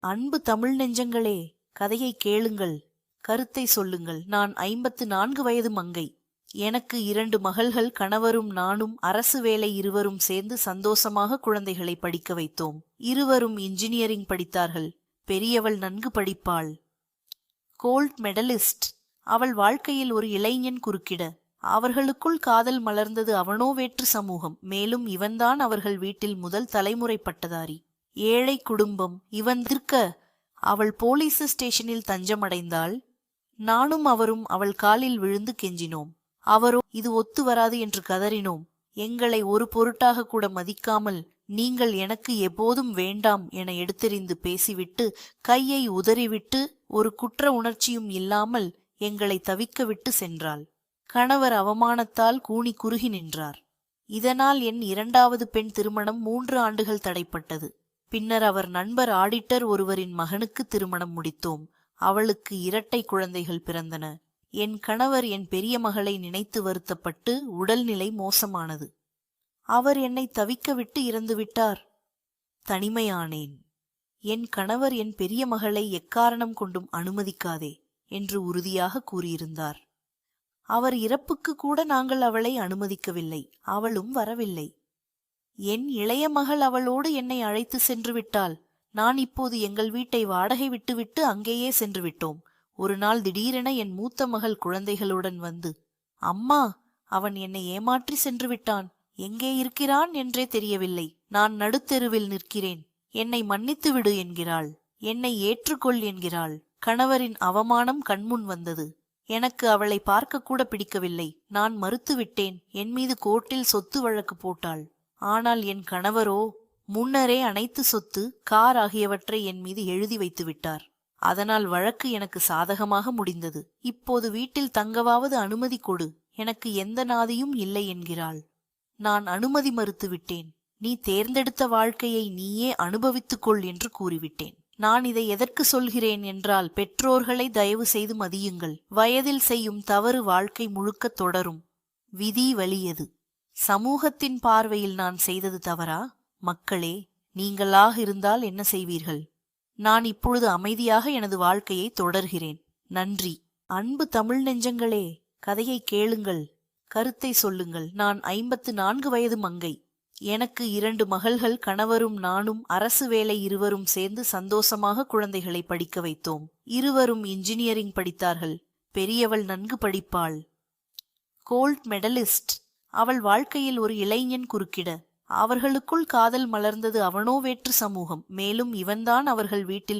அன்பு தமிழ் நெஞ்சங்களே, கதையை கேளுங்கள், கருத்தை சொல்லுங்கள். நான் 54 வயது மங்கை. எனக்கு 2 மகள்கள், கணவரும் நானும் அரசு வேலை. இருவரும் சேர்ந்து சந்தோஷமாக குழந்தைகளை படிக்க வைத்தோம். இருவரும் இன்ஜினியரிங் படித்தார்கள். பெரியவள் நன்கு படிப்பாள், கோல்ட் மெடலிஸ்ட். அவள் வாழ்க்கையில் ஒரு இளைஞன் குறுக்கிட அவர்களுக்குள் காதல் மலர்ந்தது. அவனோ வேற்று சமூகம். மேலும் இவன்தான் அவர்கள் வீட்டில் முதல் தலைமுறை பட்டதாரி. ஏழை குடும்பம். இவன் திருக்க அவள் போலீஸ் ஸ்டேஷனில் தஞ்சமடைந்தாள். நானும் அவரும் அவள் காலில் விழுந்து கெஞ்சினோம். அவரோ இது ஒத்து வராது என்று கதறினோம். எங்களை ஒரு பொருட்டாக கூட மதிக்காமல், நீங்கள் எனக்கு எப்போதும் வேண்டாம் என எடுத்தெறிந்து பேசிவிட்டு, கையை உதறிவிட்டு, ஒரு குற்ற உணர்ச்சியும் இல்லாமல் எங்களை தவிக்க விட்டு சென்றாள். கணவர் அவமானத்தால் கூனி குறுகி நின்றார். இதனால் என் 2வது பெண் திருமணம் 3 ஆண்டுகள் தடைப்பட்டது. பின்னர் அவர் நண்பர் ஆடிட்டர் ஒருவரின் மகனுக்கு திருமணம் முடித்தோம். அவளுக்கு 2 குழந்தைகள் பிறந்தன. என் கணவர் என் பெரிய மகளை நினைத்து வருத்தப்பட்டு உடல்நிலை மோசமானது. அவர் என்னை தவிக்க விட்டு இறந்துவிட்டார். தனிமையானேன். என் கணவர் என் பெரிய மகளை எக்காரணம் கொண்டும் அனுமதிக்காதே என்று உறுதியாக கூறியிருந்தார். அவர் இறப்புக்கு கூட நாங்கள் அவளை அனுமதிக்கவில்லை. அவளும் வரவில்லை. என் இளைய மகள் அவளோடு என்னை அழைத்து சென்று விட்டாள். நான் இப்போது எங்கள் வீட்டை வாடகை விட்டுவிட்டு அங்கேயே சென்று விட்டோம். ஒரு நாள் திடீரென என் மூத்த மகள் குழந்தைகளுடன் வந்து, அம்மா, அவன் என்னை ஏமாற்றி சென்று விட்டான். எங்கே இருக்கிறான் என்றே தெரியவில்லை. நான் நடுத்தெருவில் நிற்கிறேன். என்னை மன்னித்து விடு என்கிறாள். என்னை ஏற்றுக்கொள் என்கிறாள். கணவரின் அவமானம் கண்முன் வந்தது. எனக்கு அவளை பார்க்க கூட பிடிக்கவில்லை. நான் மறுத்துவிட்டேன். என் மீது கோர்ட்டில் சொத்து வழக்கு போட்டாள். ஆனால் என் கணவரோ முன்னரே அனைத்து சொத்து, கார் ஆகியவற்றை என் மீது எழுதி வைத்து விட்டார். அதனால் வழக்கு எனக்கு சாதகமாக முடிந்தது. இப்போது வீட்டில் தங்கவாவது அனுமதி கொடு. எனக்கு எந்த நாதியும் இல்லை என்கிறாள். நான் அனுமதி மறுத்துவிட்டேன். நீ தேர்ந்தெடுத்த வாழ்க்கையை நீயே அனுபவித்துக்கொள் என்று கூறிவிட்டேன். நான் இதை எதற்கு சொல்கிறேன் என்றால், பெற்றோர்களை தயவு செய்து மதியுங்கள். வயதில் செய்யும் தவறு வாழ்க்கை முழுக்க தொடரும். விதி வலியது. சமூகத்தின் பார்வையில் நான் செய்தது தவறா? மக்களே, நீங்களாக இருந்தால் என்ன செய்வீர்கள்? நான் இப்பொழுது அமைதியாக எனது வாழ்க்கையை தொடர்கிறேன். நன்றி. அன்பு தமிழ் நெஞ்சங்களே, கதையை கேளுங்கள், கருத்தை சொல்லுங்கள். நான் 54 வயது மங்கை. எனக்கு 2 மகள்கள், கணவரும் நானும் அரசு வேலை. இருவரும் சேர்ந்து சந்தோஷமாக குழந்தைகளை படிக்க வைத்தோம். இருவரும் இன்ஜினியரிங் படித்தார்கள். பெரியவள் நன்கு படிப்பாள், கோல்ட் மெடலிஸ்ட். அவள் வாழ்க்கையில் ஒரு இளைஞன் குறுக்கிட அவர்களுக்குள் காதல் மலர்ந்தது. அவனோ வேற்று சமூகம். மேலும் இவன்தான் அவர்கள் வீட்டில்